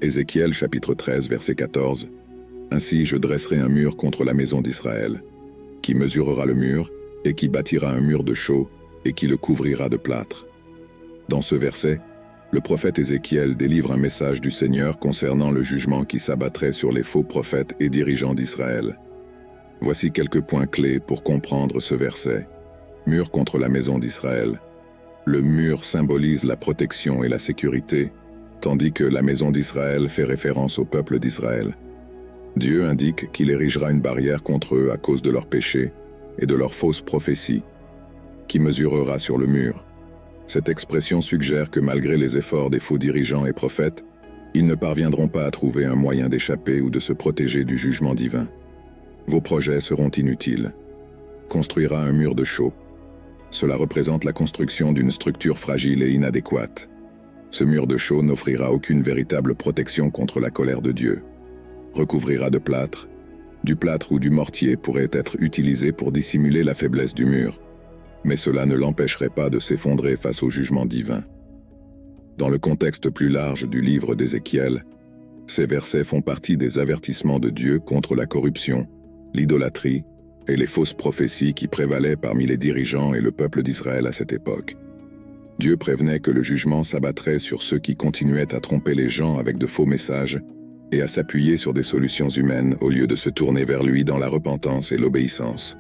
Ézéchiel chapitre 13 verset 14. Ainsi je dresserai un mur contre la maison d'Israël, qui mesurera le mur, et qui bâtira un mur de chaux, et qui le couvrira de plâtre. Dans ce verset, le prophète Ézéchiel délivre un message du Seigneur concernant le jugement qui s'abattrait sur les faux prophètes et dirigeants d'Israël. Voici quelques points clés pour comprendre ce verset. Mur contre la maison d'Israël. Le mur symbolise la protection et la sécurité, tandis que la maison d'Israël fait référence au peuple d'Israël. Dieu indique qu'il érigera une barrière contre eux à cause de leurs péchés et de leurs fausses prophéties, qui mesurera sur le mur. Cette expression suggère que malgré les efforts des faux dirigeants et prophètes, ils ne parviendront pas à trouver un moyen d'échapper ou de se protéger du jugement divin. Vos projets seront inutiles. Construira un mur de chaux. Cela représente la construction d'une structure fragile et inadéquate. Ce mur de chaux n'offrira aucune véritable protection contre la colère de Dieu. Recouvrira de plâtre. Du plâtre ou du mortier pourrait être utilisé pour dissimuler la faiblesse du mur, mais cela ne l'empêcherait pas de s'effondrer face au jugement divin. Dans le contexte plus large du livre d'Ézéchiel, ces versets font partie des avertissements de Dieu contre la corruption, l'idolâtrie et les fausses prophéties qui prévalaient parmi les dirigeants et le peuple d'Israël à cette époque. Dieu prévenait que le jugement s'abattrait sur ceux qui continuaient à tromper les gens avec de faux messages et à s'appuyer sur des solutions humaines au lieu de se tourner vers lui dans la repentance et l'obéissance.